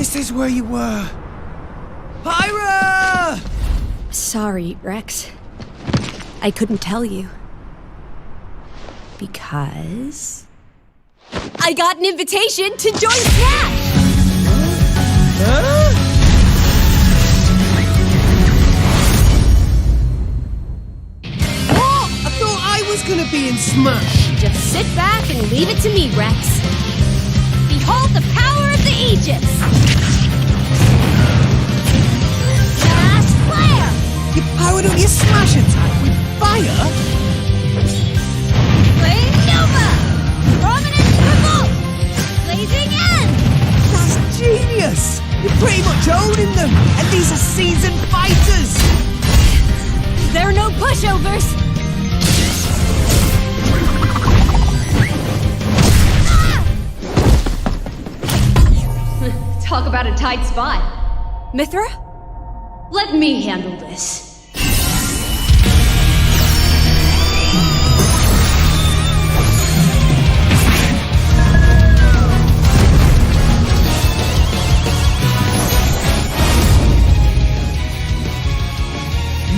This is where you were. Pyra! Sorry, Rex. I couldn't tell you. Because... I got an invitation to join Smash! Huh? What? I thought I was gonna be in Smash! Just sit back and leave it to me, Rex. Behold the power of the Aegis! Smash Flare! You powered up your Smash attack with fire? Flame Nova! Prominence Revolt! Blazing End! That's genius! You're pretty much owning them, and these are seasoned fighters! There are no pushovers! Talk about a tight spot. Mythra? Let me handle this.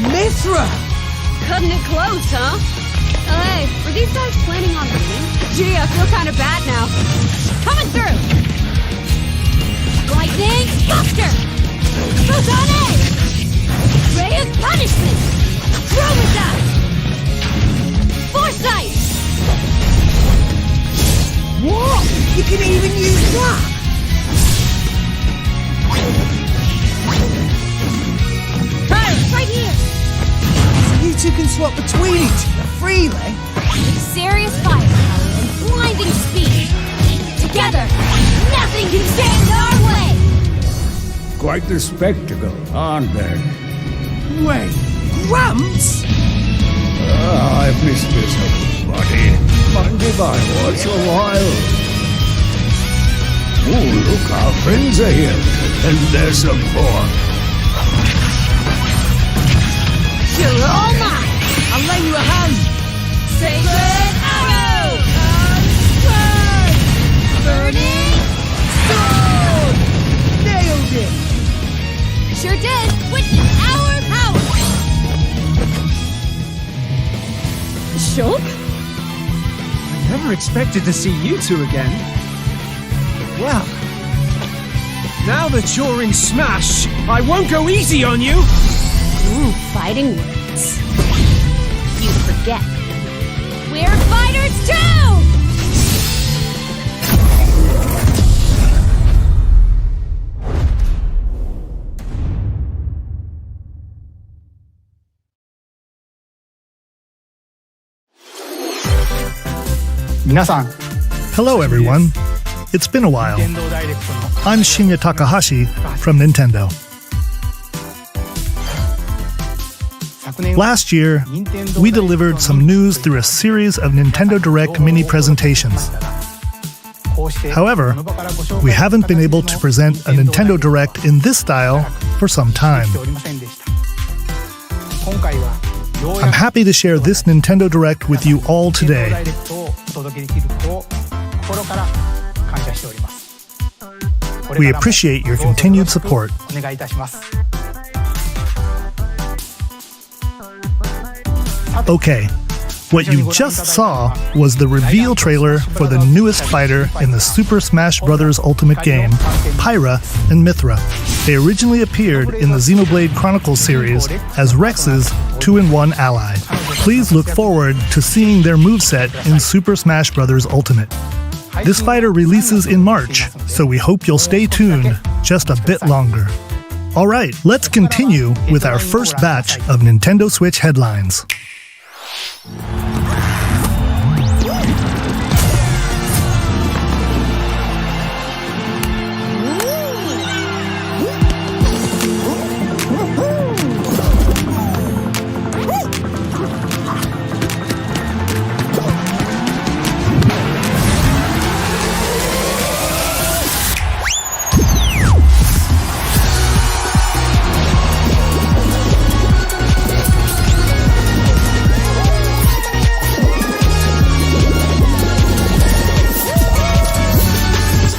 Mythra! Cutting it close, huh? Hey, were these guys planning on winning? Gee, I feel kind of bad now. Coming through! Lightning Buster! Photon Edge! Ray of Punishment! Chromazone! Foresight! What? You can even use that? Right here! So you two can swap between each other freely? Serious firepower and blinding speed! Together, nothing can stand our way! Quite the spectacle, aren't they? Wait, Gramps? I've missed this, everybody. Mind if I watch a while? Oh, look, our friends are here. And there's some more. You're all mine! I'll lend you a hand. Sacred Arrow! Burning Sword! Nailed it! Sure did! Witness our power! Shulk? I never expected to see you two again. Well, now that you're in Smash, I won't go easy on you! Ooh, fighting words. You forget. We're fighters too! Hello everyone. It's been a while. I'm Shinya Takahashi from Nintendo. Last year, we delivered some news through a series of Nintendo Direct mini presentations. However, we haven't been able to present a Nintendo Direct in this style for some time. I'm happy to share this Nintendo Direct with you all today. We appreciate your continued support. Okay, what you just saw was the reveal trailer for the newest fighter in the Super Smash Bros. Ultimate game, Pyra and Mythra. They originally appeared in the Xenoblade Chronicles series as Rex's 2-in-1 ally. Please look forward to seeing their moveset in Super Smash Bros. Ultimate. This fighter releases in March, so we hope you'll stay tuned just a bit longer. Alright, let's continue with our first batch of Nintendo Switch headlines.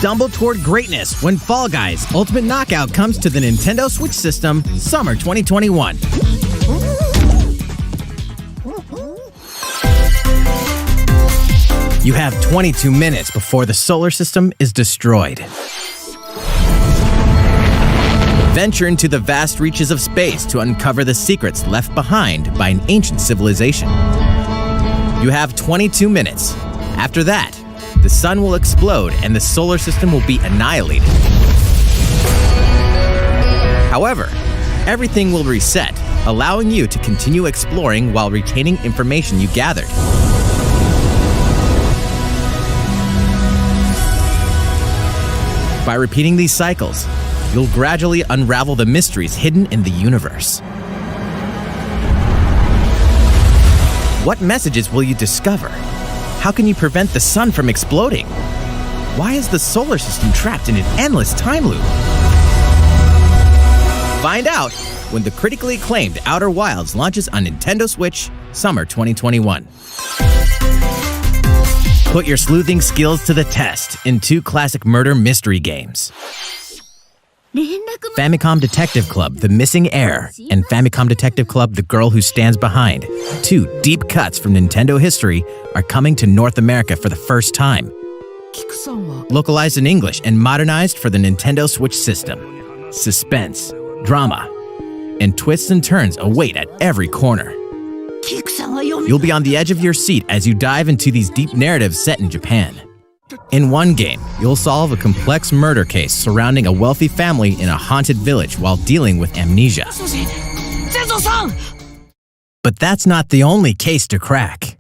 stumble toward greatness when Fall Guys Ultimate Knockout comes to the Nintendo Switch system summer 2021. You have 22 minutes before the solar system is destroyed. Venture into the vast reaches of space to uncover the secrets left behind by an ancient civilization. You have 22 minutes. After that, the sun will explode and the solar system will be annihilated. However, everything will reset, allowing you to continue exploring while retaining information you gathered. By repeating these cycles, you'll gradually unravel the mysteries hidden in the universe. What messages will you discover? How can you prevent the sun from exploding? Why is the solar system trapped in an endless time loop? Find out when the critically acclaimed Outer Wilds launches on Nintendo Switch summer 2021. Put your sleuthing skills to the test in 2 classic murder mystery games. Famicom Detective Club The Missing Heir and Famicom Detective Club The Girl Who Stands Behind, 2 deep cuts from Nintendo history, are coming to North America for the first time. Localized in English and modernized for the Nintendo Switch system. Suspense, drama, and twists and turns await at every corner. You'll be on the edge of your seat as you dive into these deep narratives set in Japan. In one game, you'll solve a complex murder case surrounding a wealthy family in a haunted village while dealing with amnesia. But that's not the only case to crack.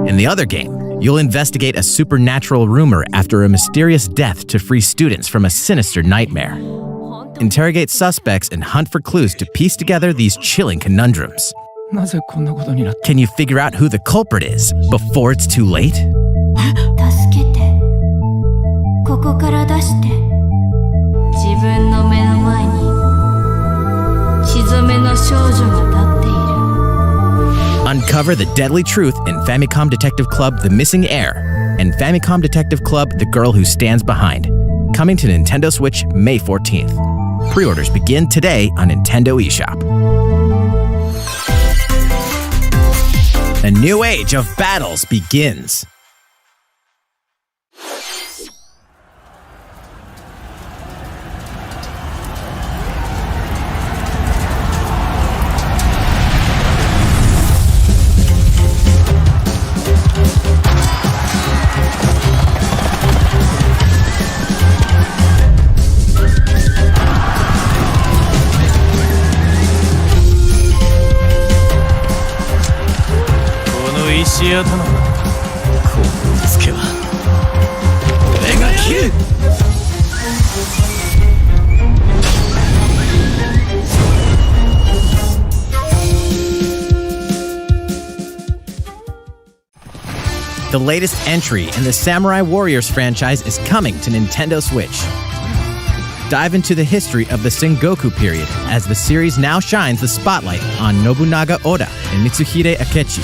In the other game, you'll investigate a supernatural rumor after a mysterious death to free students from a sinister nightmare. Interrogate suspects and hunt for clues to piece together these chilling conundrums. Can you figure out who the culprit is before it's too late? Uncover the deadly truth in Famicom Detective Club The Missing Heir and Famicom Detective Club The Girl Who Stands Behind. Coming to Nintendo Switch May 14th. Pre-orders begin today on Nintendo eShop. A new age of battles begins. The latest entry in the Samurai Warriors franchise is coming to Nintendo Switch. Dive into the history of the Sengoku period as the series now shines the spotlight on Nobunaga Oda and Mitsuhide Akechi.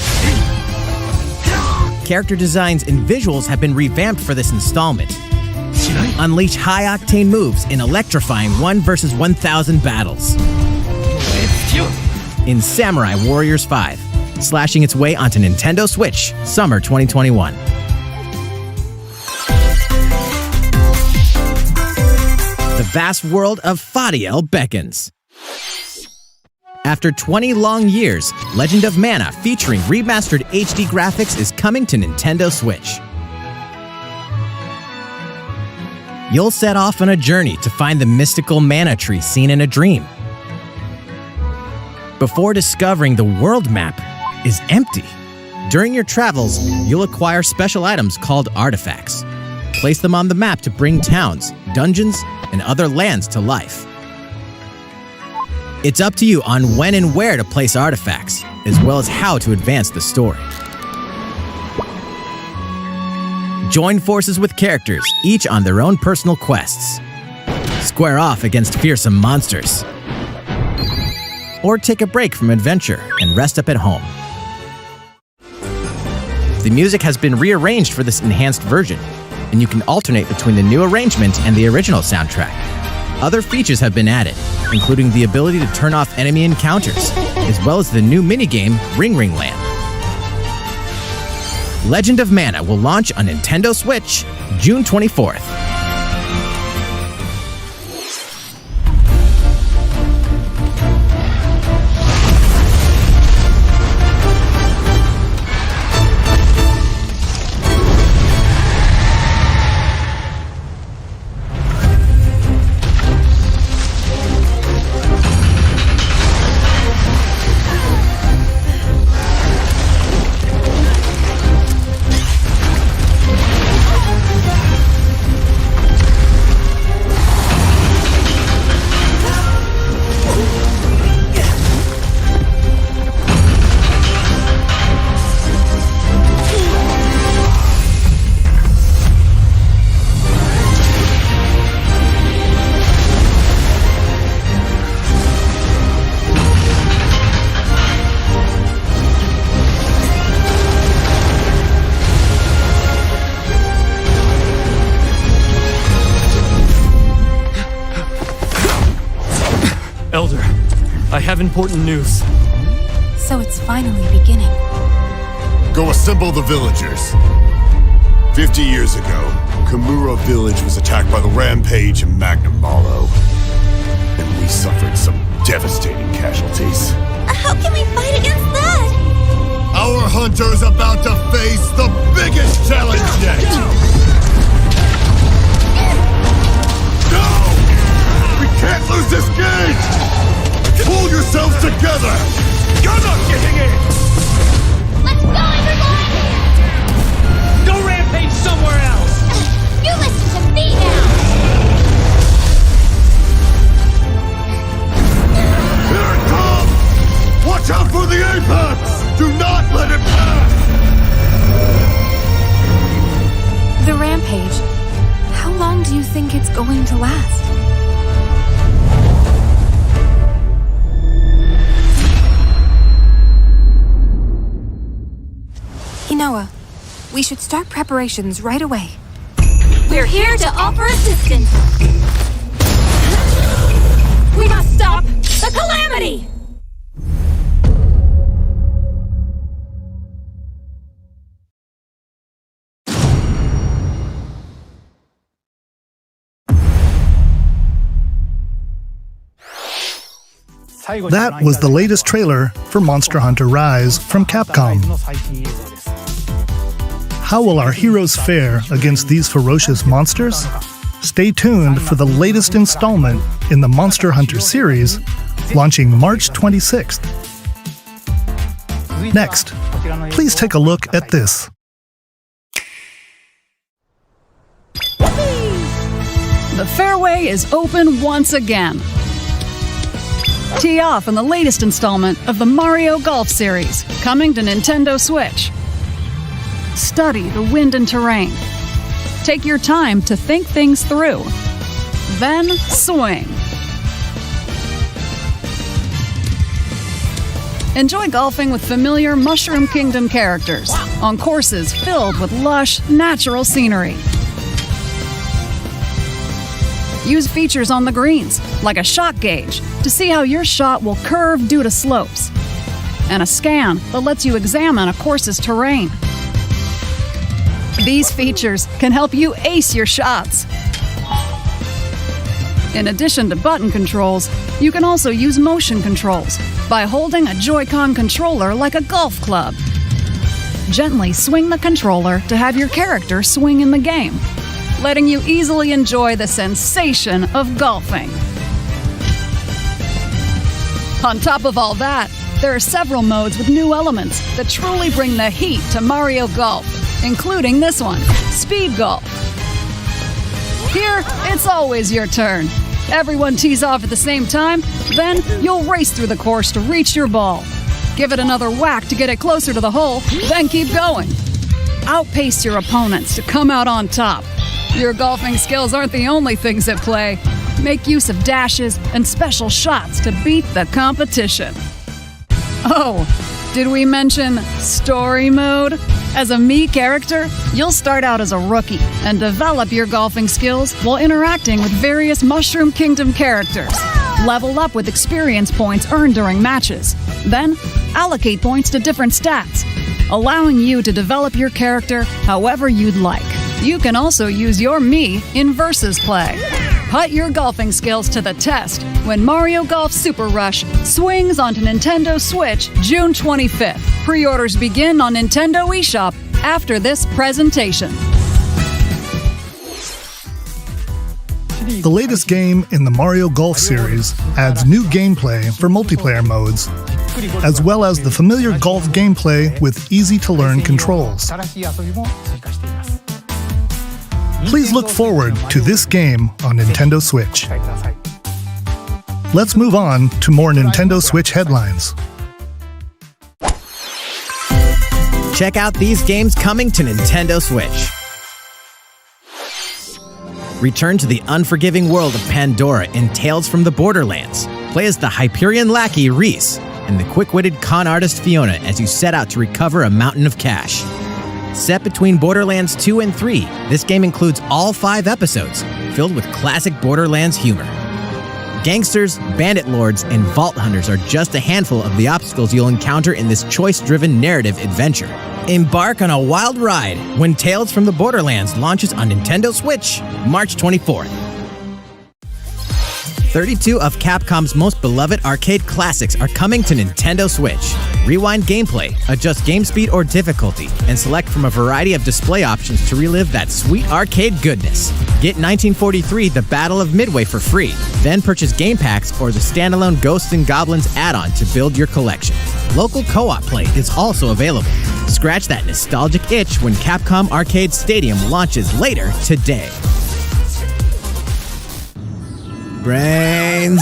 Character designs and visuals have been revamped for this installment. Unleash high-octane moves in electrifying 1 vs 1,000 battles. In Samurai Warriors 5, slashing its way onto Nintendo Switch, summer 2021. The vast world of Fadiel beckons. After 20 long years, Legend of Mana featuring remastered HD graphics is coming to Nintendo Switch. You'll set off on a journey to find the mystical mana tree seen in a dream. Before discovering the world map is empty. During your travels, you'll acquire special items called artifacts. Place them on the map to bring towns, dungeons, and other lands to life. It's up to you on when and where to place artifacts, as well as how to advance the story. Join forces with characters, each on their own personal quests. Square off against fearsome monsters. or take a break from adventure and rest up at home. The music has been rearranged for this enhanced version, and you can alternate between the new arrangement and the original soundtrack. Other features have been added, including the ability to turn off enemy encounters, as well as the new minigame Ring Ring Land. Legend of Mana will launch on Nintendo Switch June 24th. Elder, I have important news. So it's finally beginning. Go assemble the villagers. 50 years ago, Kamura Village was attacked by the Rampage and Magnum Malo. And we suffered some devastating casualties. How can we fight against that? Our hunter's about to face the biggest challenge yet! No! We can't lose this game! Pull yourselves together! You're not getting in! Let's go, everyone! Go rampage somewhere else! You listen to me now! Here it comes! Watch out for the apex! Do not let it pass! The rampage. How long do you think it's going to last? Inoa, we should start preparations right away. We're here to offer assistance! We must stop the calamity! That was the latest trailer for Monster Hunter Rise from Capcom. How will our heroes fare against these ferocious monsters? Stay tuned for the latest installment in the Monster Hunter series, launching March 26th. Next, please take a look at this. The fairway is open once again. Tee off in the latest installment of the Mario Golf series, coming to Nintendo Switch. Study the wind and terrain. Take your time to think things through. Then swing. Enjoy golfing with familiar Mushroom Kingdom characters on courses filled with lush, natural scenery. Use features on the greens, like a shot gauge, to see how your shot will curve due to slopes, and a scan that lets you examine a course's terrain. These features can help you ace your shots. In addition to button controls, you can also use motion controls by holding a Joy-Con controller like a golf club. Gently swing the controller to have your character swing in the game, letting you easily enjoy the sensation of golfing. On top of all that, there are several modes with new elements that truly bring the heat to Mario Golf, including this one, Speed Golf. Here, it's always your turn. Everyone tees off at the same time, then you'll race through the course to reach your ball. Give it another whack to get it closer to the hole, then keep going. Outpace your opponents to come out on top. Your golfing skills aren't the only things at play. make use of dashes and special shots to beat the competition. Oh, did we mention story mode? As a Mii character, you'll start out as a rookie and develop your golfing skills while interacting with various Mushroom Kingdom characters. Level up with experience points earned during matches. Then, allocate points to different stats, allowing you to develop your character however you'd like. You can also use your Mii in Versus play. Put your golfing skills to the test when Mario Golf Super Rush swings onto Nintendo Switch June 25th. Pre-orders begin on Nintendo eShop after this presentation. The latest game in the Mario Golf series adds new gameplay for multiplayer modes, as well as the familiar golf gameplay with easy-to-learn controls. Please look forward to this game on Nintendo Switch. Let's move on to more Nintendo Switch headlines. Check out these games coming to Nintendo Switch. Return to the unforgiving world of Pandora in Tales from the Borderlands. Play as the Hyperion lackey Reese and the quick-witted con artist Fiona as you set out to recover a mountain of cash. Set between Borderlands 2 and 3, this game includes all 5 episodes, filled with classic Borderlands humor. Gangsters, bandit lords, and vault hunters are just a handful of the obstacles you'll encounter in this choice-driven narrative adventure. Embark on a wild ride when Tales from the Borderlands launches on Nintendo Switch, March 24th. 32 of Capcom's most beloved arcade classics are coming to Nintendo Switch. Rewind gameplay, adjust game speed or difficulty, and select from a variety of display options to relive that sweet arcade goodness. Get 1943 The Battle of Midway for free, then purchase game packs or the standalone Ghosts and Goblins add-on to build your collection. Local co-op play is also available. Scratch that nostalgic itch when Capcom Arcade Stadium launches later today. Brains!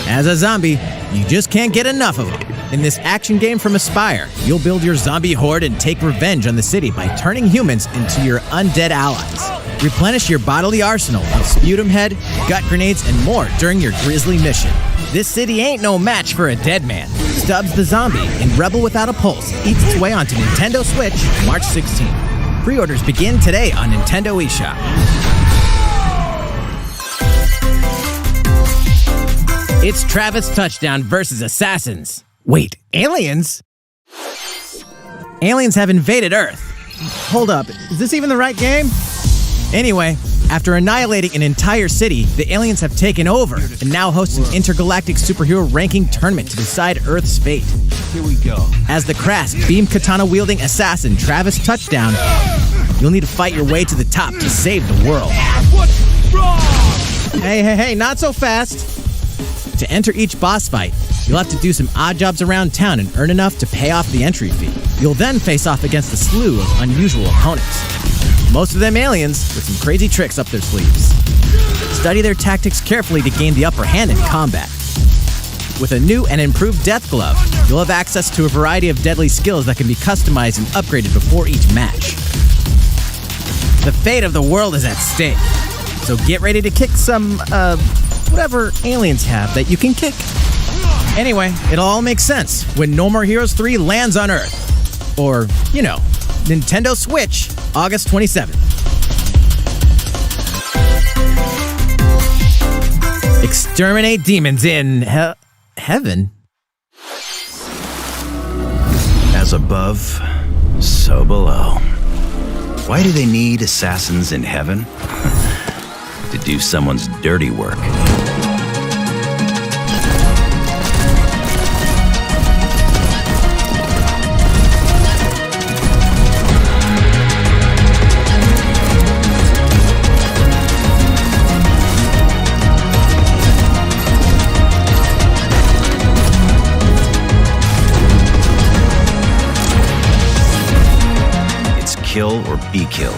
As a zombie, you just can't get enough of them. In this action game from Aspyr, you'll build your zombie horde and take revenge on the city by turning humans into your undead allies. Replenish your bodily arsenal of sputum head, gut grenades, and more during your grisly mission. This city ain't no match for a dead man. Stubbs the Zombie in Rebel Without a Pulse eats its way onto Nintendo Switch March 16th. Pre-orders begin today on Nintendo eShop. It's Travis Touchdown versus Assassins. Wait, aliens? Aliens have invaded Earth. Hold up, is this even the right game? Anyway, after annihilating an entire city, the aliens have taken over and now host an intergalactic superhero ranking tournament to decide Earth's fate. Here we go. As the crass, beam katana-wielding assassin Travis Touchdown, you'll need to fight your way to the top to save the world. What's wrong? Hey, not so fast. To enter each boss fight, you'll have to do some odd jobs around town and earn enough to pay off the entry fee. You'll then face off against a slew of unusual opponents. Most of them aliens with some crazy tricks up their sleeves. Study their tactics carefully to gain the upper hand in combat. With a new and improved Death Glove, you'll have access to a variety of deadly skills that can be customized and upgraded before each match. The fate of the world is at stake, so get ready to kick some, whatever aliens have that you can kick. Anyway, it'll all make sense when No More Heroes 3 lands on Earth. Or, you know, Nintendo Switch, August 27th. Exterminate demons in heaven. As above, so below. Why do they need assassins in heaven? To do someone's dirty work. It's kill or be killed.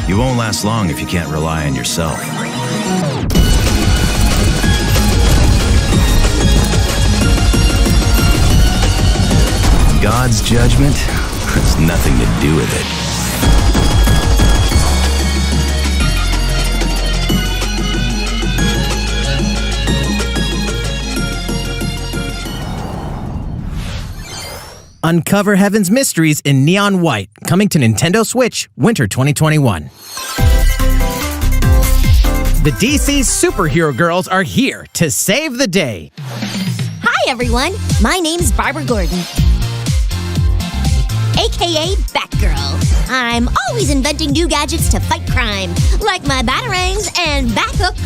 You won't last long if you can't rely on yourself. God's judgment has nothing to do with it. Uncover Heaven's mysteries in neon white, coming to Nintendo Switch, winter 2021. The DC Superhero Girls are here to save the day. Hi, everyone. My name's Barbara Gordon, aka Batgirl. I'm always inventing new gadgets to fight crime, like my batarangs and Bathook.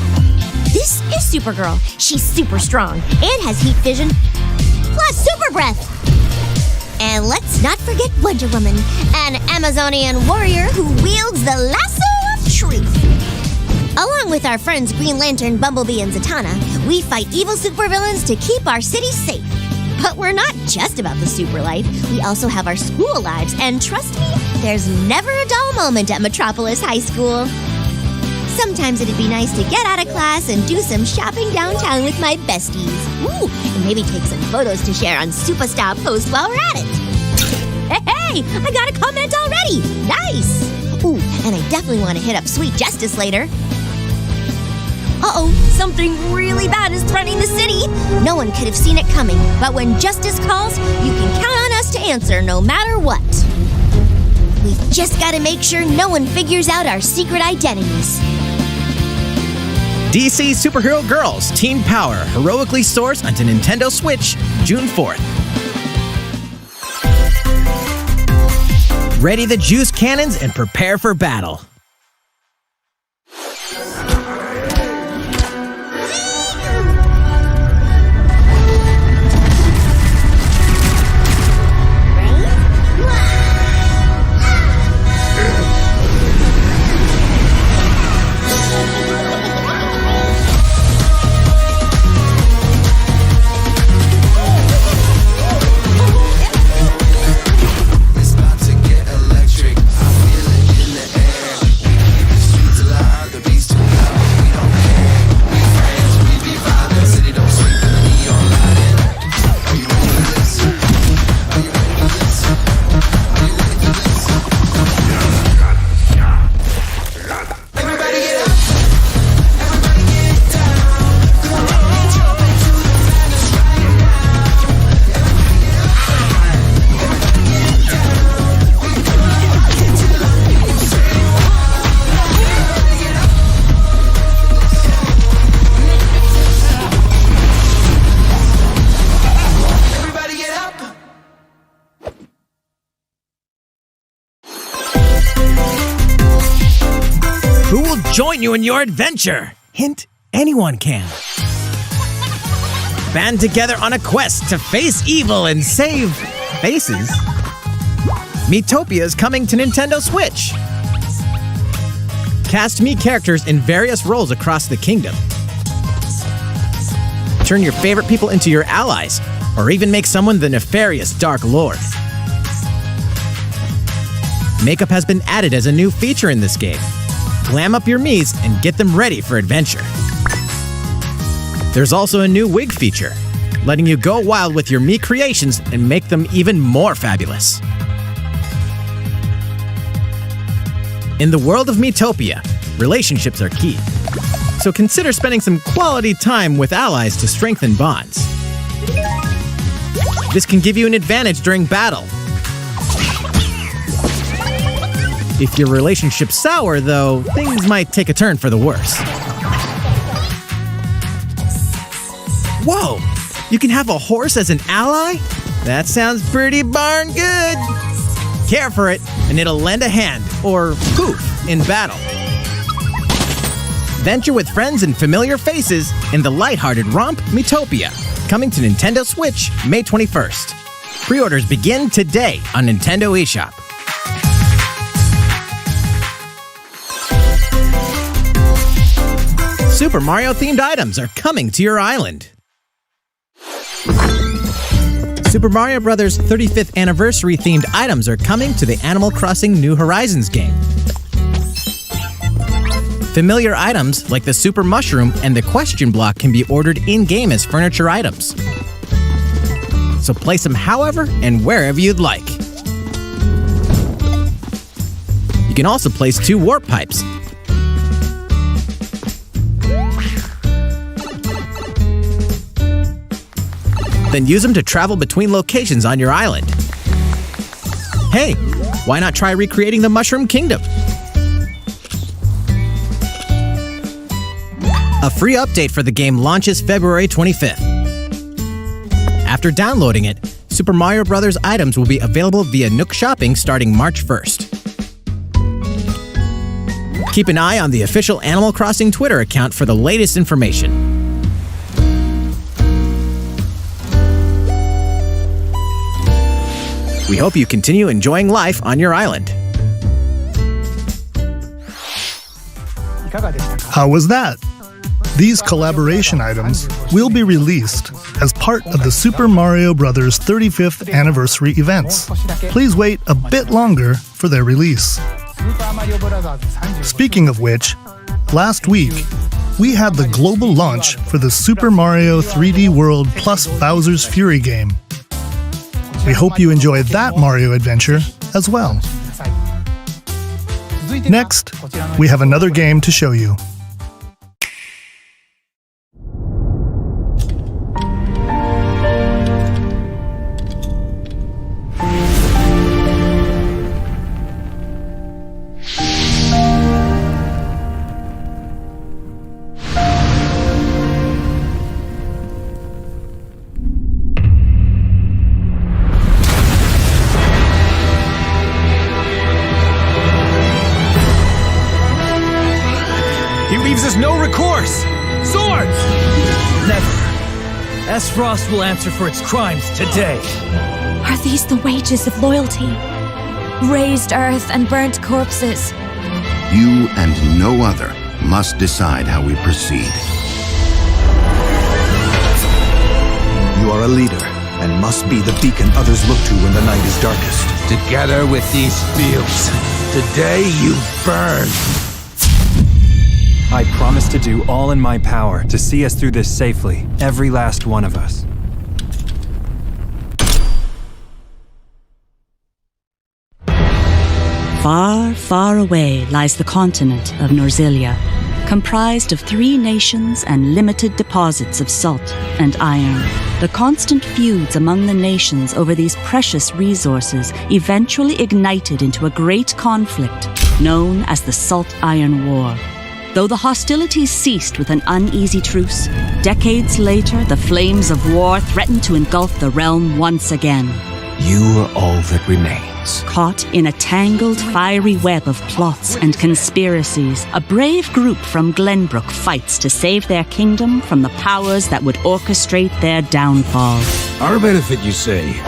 This is Supergirl. She's super strong and has heat vision, plus super breath. And let's not forget Wonder Woman, an Amazonian warrior who wields the lasso of truth. Along with our friends Green Lantern, Bumblebee, and Zatanna, we fight evil supervillains to keep our city safe. But we're not just about the super life. We also have our school lives, and trust me, there's never a dull moment at Metropolis High School. Sometimes it'd be nice to get out of class and do some shopping downtown with my besties. Ooh, and maybe take some photos to share on Superstar Post while we're at it. Hey, I got a comment already. Nice. Ooh, and I definitely want to hit up Sweet Justice later. Uh-oh, something really bad is threatening the city. No one could have seen it coming, but when justice calls, you can count on us to answer no matter what. We've just got to make sure no one figures out our secret identities. DC Superhero Girls Teen Power heroically soars onto Nintendo Switch June 4th. Ready the juice cannons and prepare for battle. Who will join you in your adventure? Hint, anyone can. Band together on a quest to face evil and save faces. Miitopia is coming to Nintendo Switch. Cast Mii characters in various roles across the kingdom. Turn your favorite people into your allies, or even make someone the nefarious Dark Lord. Makeup has been added as a new feature in this game. Glam up your Miis and get them ready for adventure. There's also a new wig feature, letting you go wild with your Mii creations and make them even more fabulous. In the world of Miitopia, relationships are key. So consider spending some quality time with allies to strengthen bonds. This can give you an advantage during battle. If your relationship's sour, though, things might take a turn for the worse. Whoa! You can have a horse as an ally? That sounds pretty darn good! Care for it, and it'll lend a hand, or poof, in battle. Venture with friends and familiar faces in the lighthearted romp Miitopia, coming to Nintendo Switch May 21st. Pre-orders begin today on Nintendo eShop. Super Mario-themed items are coming to your island. Super Mario Bros. 35th Anniversary-themed items are coming to the Animal Crossing New Horizons game. Familiar items like the Super Mushroom and the Question Block can be ordered in-game as furniture items. So place them however and wherever you'd like. You can also place 2 warp pipes. Then use them to travel between locations on your island. Hey, why not try recreating the Mushroom Kingdom? A free update for the game launches February 25th. After downloading it, Super Mario Bros. Items will be available via Nook Shopping starting March 1st. Keep an eye on the official Animal Crossing Twitter account for the latest information. We hope you continue enjoying life on your island. How was that? These collaboration items will be released as part of the Super Mario Bros. 35th anniversary events. Please wait a bit longer for their release. Speaking of which, last week, we had the global launch for the Super Mario 3D World plus Bowser's Fury game. We hope you enjoy that Mario adventure as well. Next, we have another game to show you. He leaves us no recourse! Swords! Never. S-Frost will answer for its crimes today. Are these the wages of loyalty? Raised earth and burnt corpses. You and no other must decide how we proceed. You are a leader and must be the beacon others look to when the night is darkest. Together with these fields, today you burn. I promise to do all in my power to see us through this safely, every last one of us. Far, far away lies the continent of Norzilia, comprised of 3 nations and limited deposits of salt and iron. The constant feuds among the nations over these precious resources eventually ignited into a great conflict known as the Salt Iron War. Though the hostilities ceased with an uneasy truce, decades later the flames of war threatened to engulf the realm once again. You are all that remains. Caught in a tangled, fiery web of plots and conspiracies, a brave group from Glenbrook fights to save their kingdom from the powers that would orchestrate their downfall. Our benefit, you say?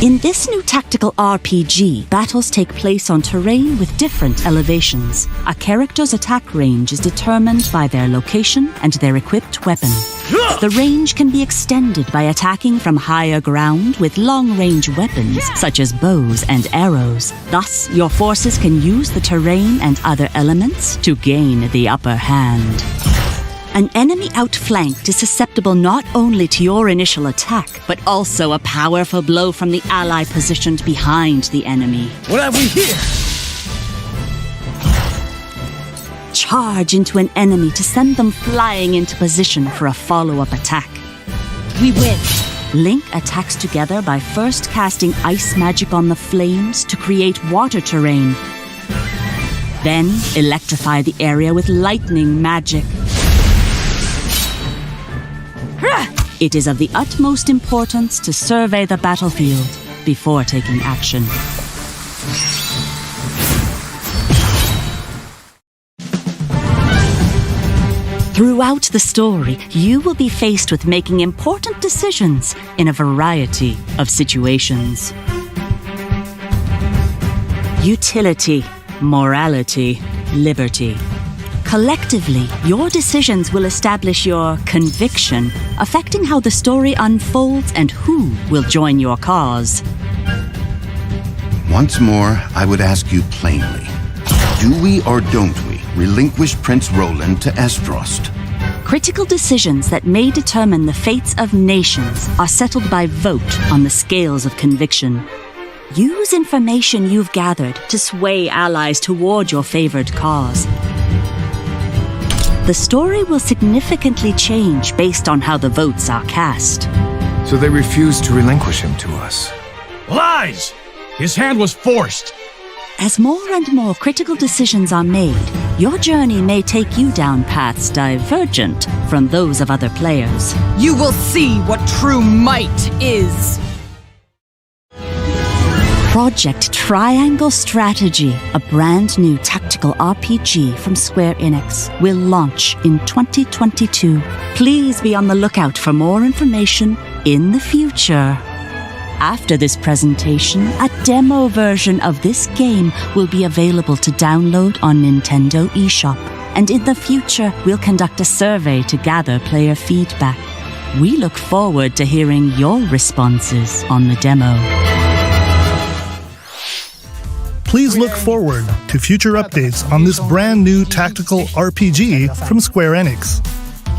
In this new tactical RPG, battles take place on terrain with different elevations. A character's attack range is determined by their location and their equipped weapon. The range can be extended by attacking from higher ground with long-range weapons, such as bows and arrows. Thus, your forces can use the terrain and other elements to gain the upper hand. An enemy outflanked is susceptible not only to your initial attack, but also a powerful blow from the ally positioned behind the enemy. What have we here? Charge into an enemy to send them flying into position for a follow-up attack. We win. Link attacks together by first casting ice magic on the flames to create water terrain. Then electrify the area with lightning magic. It is of the utmost importance to survey the battlefield before taking action. Throughout the story, you will be faced with making important decisions in a variety of situations. Utility, morality, liberty. Collectively, your decisions will establish your conviction, affecting how the story unfolds and who will join your cause. Once more, I would ask you plainly, do we or don't we relinquish Prince Roland to Esfrost? Critical decisions that may determine the fates of nations are settled by vote on the scales of conviction. Use information you've gathered to sway allies toward your favored cause. The story will significantly change based on how the votes are cast. So they refused to relinquish him to us. Lies! His hand was forced. As more and more critical decisions are made, your journey may take you down paths divergent from those of other players. You will see what true might is. Project Triangle Strategy, a brand new tactical RPG from Square Enix, will launch in 2022. Please be on the lookout for more information in the future. After this presentation, a demo version of this game will be available to download on Nintendo eShop. And in the future, we'll conduct a survey to gather player feedback. We look forward to hearing your responses on the demo. Please look forward to future updates on this brand new tactical RPG from Square Enix.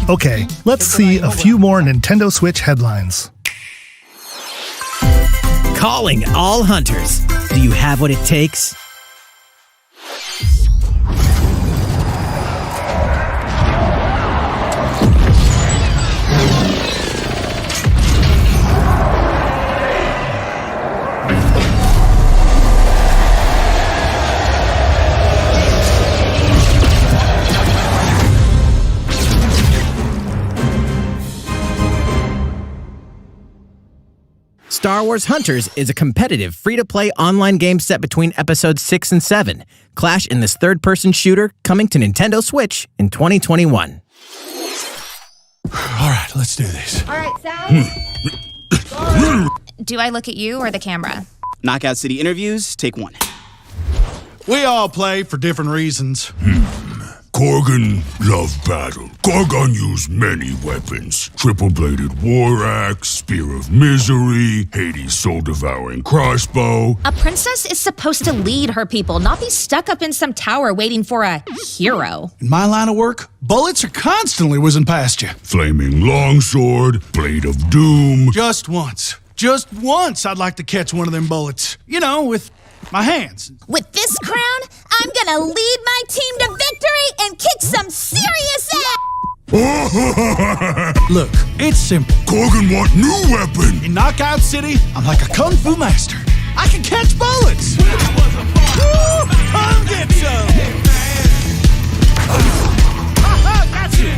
Okay, let's see a few more Nintendo Switch headlines. Calling all hunters. Do you have what it takes? Star Wars Hunters is a competitive, free-to-play online game set between episodes 6 and 7. Clash in this third-person shooter coming to Nintendo Switch in 2021. All right, let's do this. All right, Sal. Do I look at you or the camera? Knockout City interviews, take 1. We all play for different reasons. Korgan loved battle. Korgan used many weapons. Triple-bladed war axe, spear of misery, Hades' soul-devouring crossbow. A princess is supposed to lead her people, not be stuck up in some tower waiting for a hero. In my line of work, bullets are constantly whizzing past you. Flaming longsword, blade of doom. Just once I'd like to catch one of them bullets. You know, with my hands. With this crown, I'm gonna lead my team to victory and kick some serious ass! Look, it's simple. Korgan want new weapon. In Knockout City, I'm like a kung fu master. I can catch bullets. Woo! Come get some. Got you.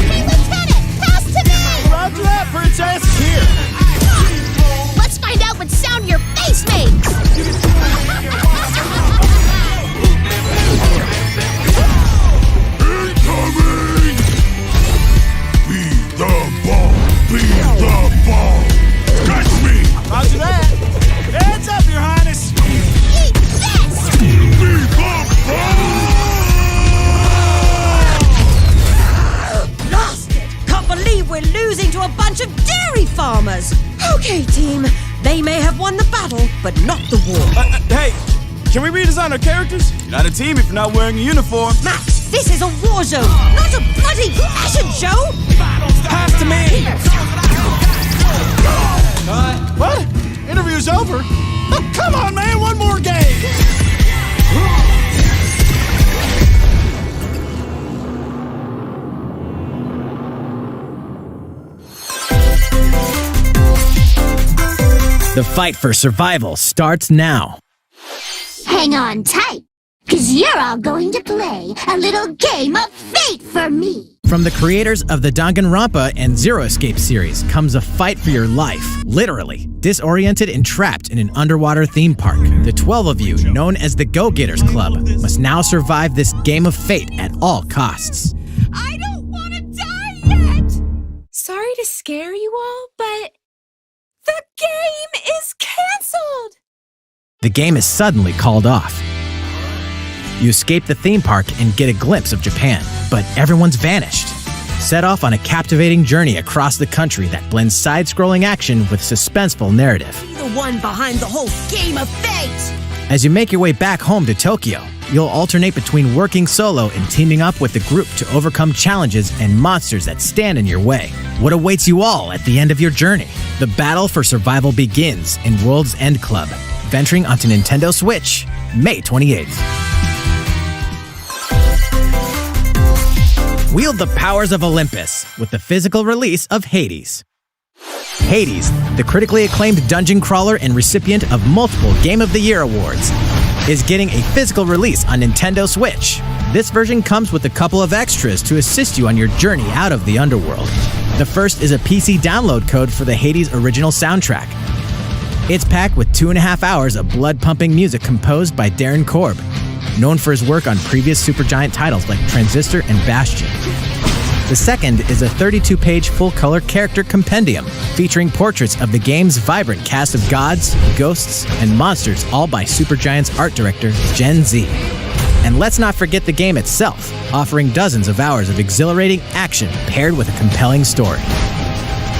Hey, Lieutenant, pass to me! Roger that, princess. Here. Let's find out what sound your face makes! Incoming! Be the ball! Be the ball! Catch me! Roger that. Hands up, Your Highness. Eat this! Be the ball! Lost it! Can't believe we're losing to a bunch of dairy farmers! Okay, team. They may have won the battle, but not the war. Hey, can we redesign our characters? You're not a team if you're not wearing a uniform. Max, this is a war zone, not a bloody fashion show! Pass to me! What? Interview's over? Oh, come on, man, one more game! The fight for survival starts now. Hang on tight, because you're all going to play a little game of fate for me. From the creators of the Danganronpa and Zero Escape series comes a fight for your life, literally. Disoriented and trapped in an underwater theme park, the 12 of you, known as the Go-Getters Club, must now survive this game of fate at all costs. I don't want to die yet! Sorry to scare you all, but the game is canceled! The game is suddenly called off. You escape the theme park and get a glimpse of Japan, but everyone's vanished. Set off on a captivating journey across the country that blends side-scrolling action with suspenseful narrative. The one behind the whole game of fate! As you make your way back home to Tokyo, you'll alternate between working solo and teaming up with the group to overcome challenges and monsters that stand in your way. What awaits you all at the end of your journey? The battle for survival begins in World's End Club, venturing onto Nintendo Switch, May 28th. Wield the powers of Olympus with the physical release of Hades. Hades, the critically acclaimed dungeon crawler and recipient of multiple Game of the Year awards, is getting a physical release on Nintendo Switch. This version comes with a couple of extras to assist you on your journey out of the underworld. The first is a PC download code for the Hades original soundtrack. It's packed with 2.5 hours of blood-pumping music composed by Darren Korb, known for his work on previous Supergiant titles like Transistor and Bastion. The second is a 32-page full-color character compendium featuring portraits of the game's vibrant cast of gods, ghosts, and monsters, all by Supergiant's art director, Gen Z. And let's not forget the game itself, offering dozens of hours of exhilarating action paired with a compelling story.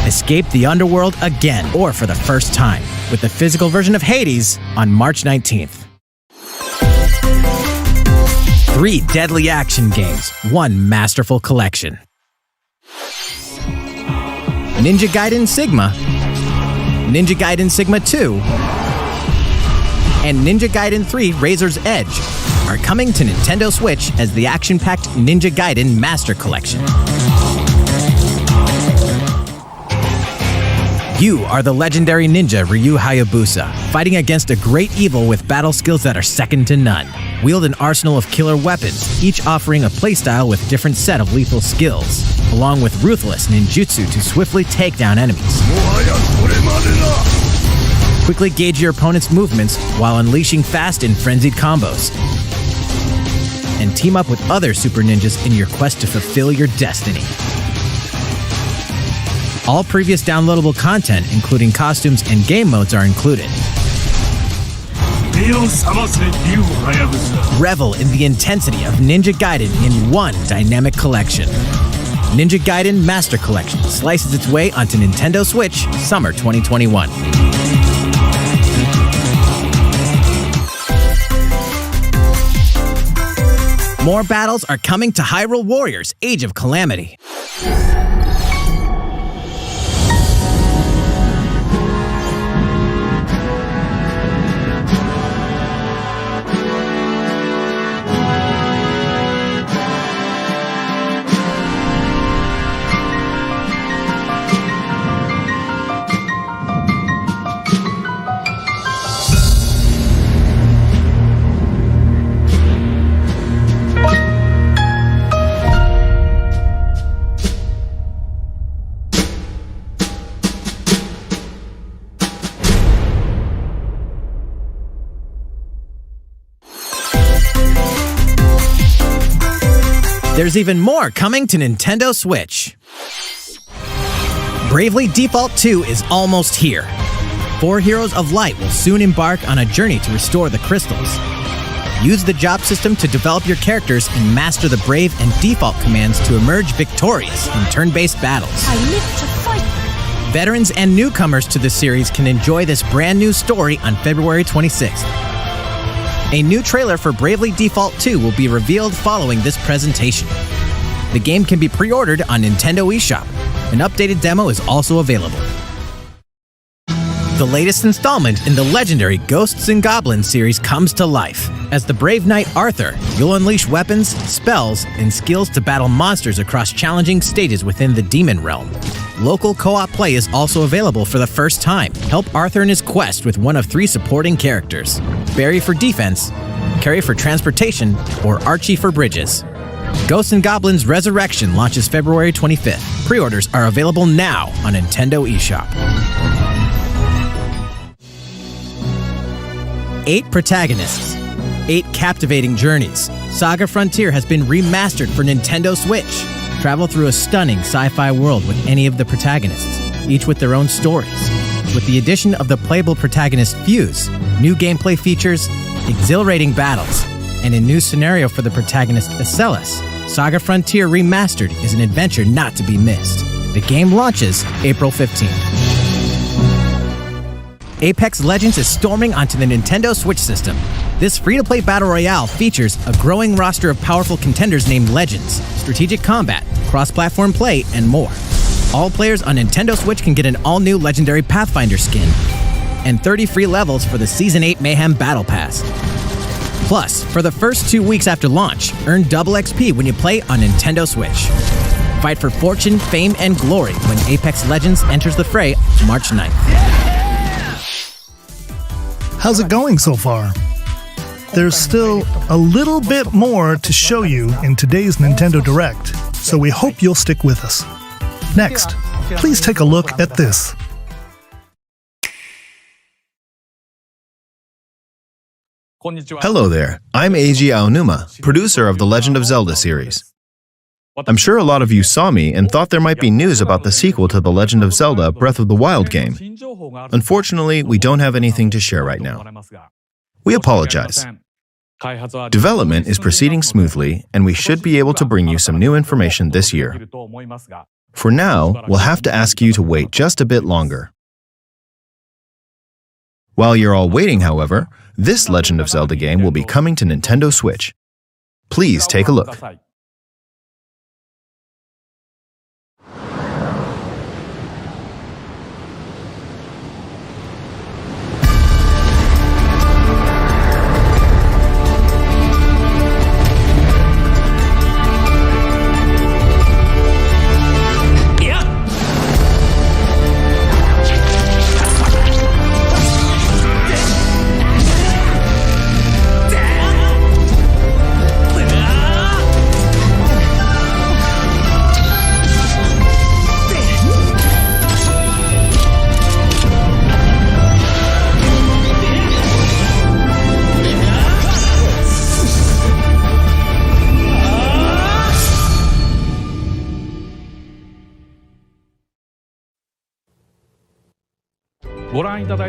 Escape the underworld again, or for the first time, with the physical version of Hades on March 19th. 3 deadly action games, 1 masterful collection. Ninja Gaiden Sigma, Ninja Gaiden Sigma 2, and Ninja Gaiden 3 Razor's Edge are coming to Nintendo Switch as the action-packed Ninja Gaiden Master Collection. You are the legendary ninja Ryu Hayabusa, fighting against a great evil with battle skills that are second to none. Wield an arsenal of killer weapons, each offering a playstyle with different set of lethal skills, along with ruthless ninjutsu to swiftly take down enemies. Quickly gauge your opponent's movements while unleashing fast and frenzied combos. And team up with other super ninjas in your quest to fulfill your destiny. All previous downloadable content, including costumes and game modes, are included. Revel in the intensity of Ninja Gaiden in one dynamic collection. Ninja Gaiden Master Collection slices its way onto Nintendo Switch summer 2021. More battles are coming to Hyrule Warriors: Age of Calamity. There's even more coming to Nintendo Switch. Bravely Default 2 is almost here. 4 Heroes of Light will soon embark on a journey to restore the crystals. Use the job system to develop your characters and master the Brave and Default commands to emerge victorious in turn-based battles. I live to fight. Veterans and newcomers to the series can enjoy this brand new story on February 26th. A new trailer for Bravely Default 2 will be revealed following this presentation. The game can be pre-ordered on Nintendo eShop. An updated demo is also available. The latest installment in the legendary Ghosts and Goblins series comes to life. As the brave knight Arthur, you'll unleash weapons, spells, and skills to battle monsters across challenging stages within the Demon Realm. Local co-op play is also available for the first time. Help Arthur in his quest with one of 3 supporting characters: Barry for defense, Carrie for transportation, or Archie for bridges. Ghosts and Goblins Resurrection launches February 25th. Pre-orders are available now on Nintendo eShop. 8 protagonists, 8 captivating journeys. Saga Frontier has been remastered for Nintendo Switch. Travel through a stunning sci-fi world with any of the protagonists, each with their own stories. With the addition of the playable protagonist Fuse, new gameplay features, exhilarating battles, and a new scenario for the protagonist Acellus, Saga Frontier Remastered is an adventure not to be missed. The game launches April 15th. Apex Legends is storming onto the Nintendo Switch system. This free-to-play battle royale features a growing roster of powerful contenders named Legends, strategic combat, cross-platform play, and more. All players on Nintendo Switch can get an all-new Legendary Pathfinder skin, and 30 free levels for the Season 8 Mayhem Battle Pass. Plus, for the first 2 weeks after launch, earn double XP when you play on Nintendo Switch. Fight for fortune, fame, and glory when Apex Legends enters the fray March 9th. How's it going so far? There's still a little bit more to show you in today's Nintendo Direct, so we hope you'll stick with us. Next, please take a look at this. Hello there, I'm Eiji Aonuma, producer of the Legend of Zelda series. I'm sure a lot of you saw me and thought there might be news about the sequel to The Legend of Zelda Breath of the Wild game. Unfortunately, we don't have anything to share right now. We apologize. Development is proceeding smoothly, and we should be able to bring you some new information this year. For now, we'll have to ask you to wait just a bit longer. While you're all waiting, however, this Legend of Zelda game will be coming to Nintendo Switch. Please take a look.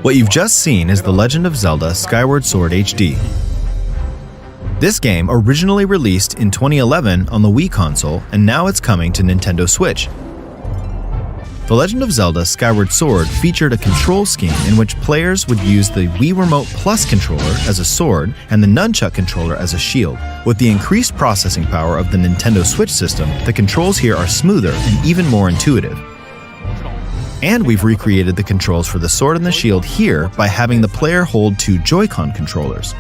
What you've just seen is The Legend of Zelda Skyward Sword HD. This game originally released in 2011 on the Wii console, and now it's coming to Nintendo Switch. The Legend of Zelda Skyward Sword featured a control scheme in which players would use the Wii Remote Plus controller as a sword and the Nunchuck controller as a shield. With the increased processing power of the Nintendo Switch system, the controls here are smoother and even more intuitive. And we've recreated the controls for the sword and the shield here by having the player hold two Joy-Con controllers.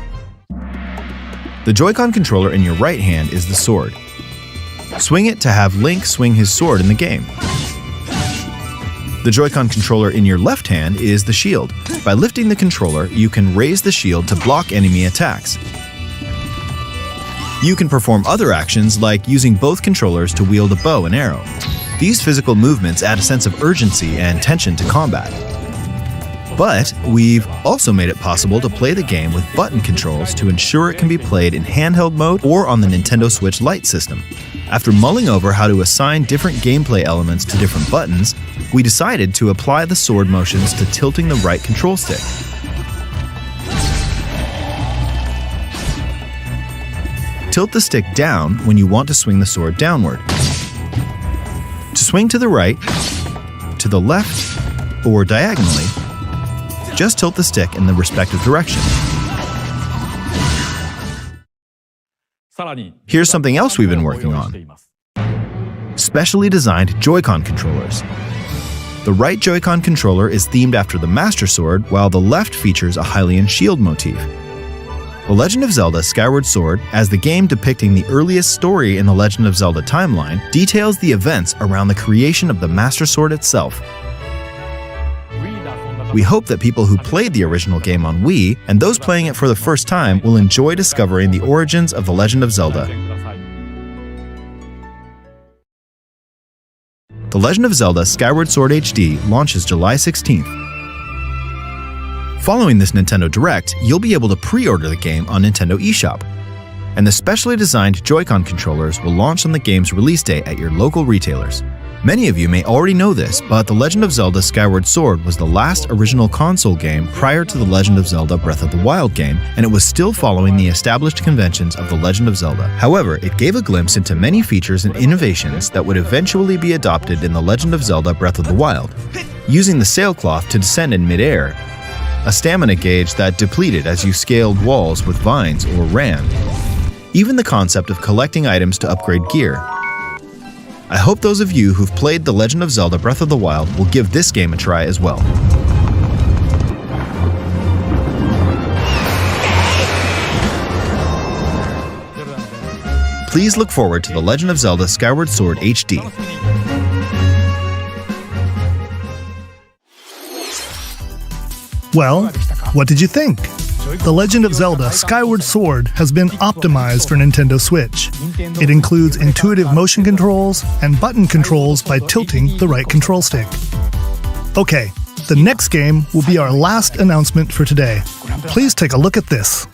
The Joy-Con controller in your right hand is the sword. Swing it to have Link swing his sword in the game. The Joy-Con controller in your left hand is the shield. By lifting the controller, you can raise the shield to block enemy attacks. You can perform other actions like using both controllers to wield a bow and arrow. These physical movements add a sense of urgency and tension to combat. But we've also made it possible to play the game with button controls to ensure it can be played in handheld mode or on the Nintendo Switch Lite system. After mulling over how to assign different gameplay elements to different buttons, we decided to apply the sword motions to tilting the right control stick. Tilt the stick down when you want to swing the sword downward. To swing to the right, to the left, or diagonally, just tilt the stick in the respective direction. Here's something else we've been working on. Specially designed Joy-Con controllers. The right Joy-Con controller is themed after the Master Sword, while the left features a Hylian shield motif. The Legend of Zelda Skyward Sword, as the game depicting the earliest story in the Legend of Zelda timeline, details the events around the creation of the Master Sword itself. We hope that people who played the original game on Wii and those playing it for the first time will enjoy discovering the origins of The Legend of Zelda. The Legend of Zelda Skyward Sword HD launches July 16th. Following this Nintendo Direct, you'll be able to pre-order the game on Nintendo eShop. And the specially designed Joy-Con controllers will launch on the game's release date at your local retailers. Many of you may already know this, but The Legend of Zelda Skyward Sword was the last original console game prior to The Legend of Zelda Breath of the Wild game, and it was still following the established conventions of The Legend of Zelda. However, it gave a glimpse into many features and innovations that would eventually be adopted in The Legend of Zelda Breath of the Wild. Using the sailcloth to descend in midair, a stamina gauge that depleted as you scaled walls with vines or ran, even the concept of collecting items to upgrade gear. I hope those of you who've played The Legend of Zelda Breath of the Wild will give this game a try as well. Please look forward to The Legend of Zelda Skyward Sword HD. Well, what did you think? The Legend of Zelda Skyward Sword has been optimized for Nintendo Switch. It includes intuitive motion controls and button controls by tilting the right control stick. Okay, the next game will be our last announcement for today. Please take a look at this.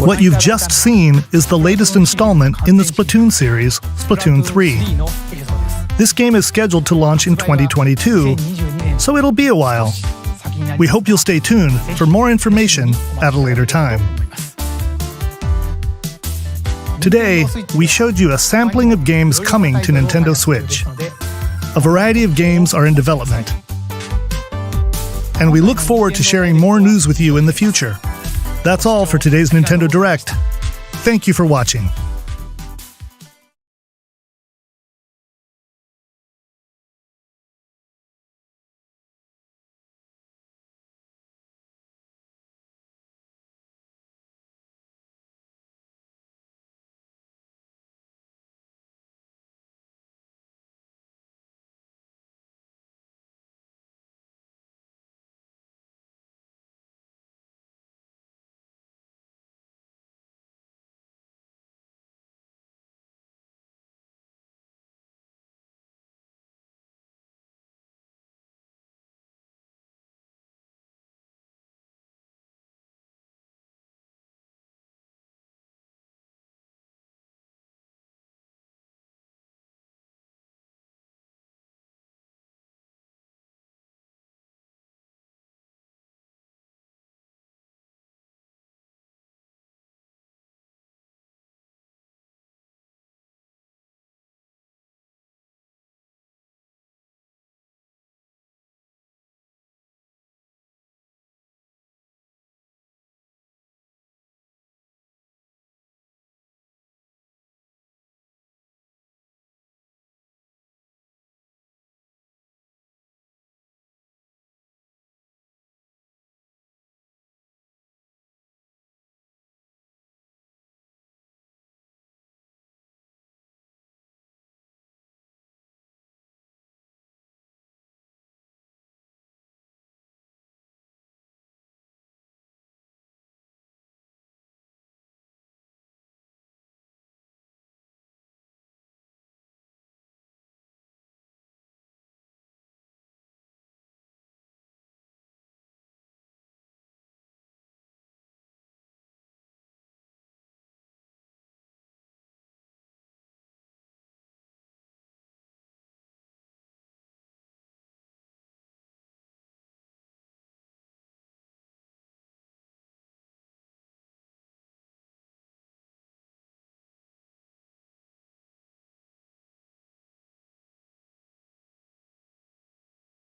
What you've just seen is the latest installment in the Splatoon series, Splatoon 3. This game is scheduled to launch in 2022, so it'll be a while. We hope you'll stay tuned for more information at a later time. Today, we showed you a sampling of games coming to Nintendo Switch. A variety of games are in development. And we look forward to sharing more news with you in the future. That's all for today's Nintendo Direct. Thank you for watching.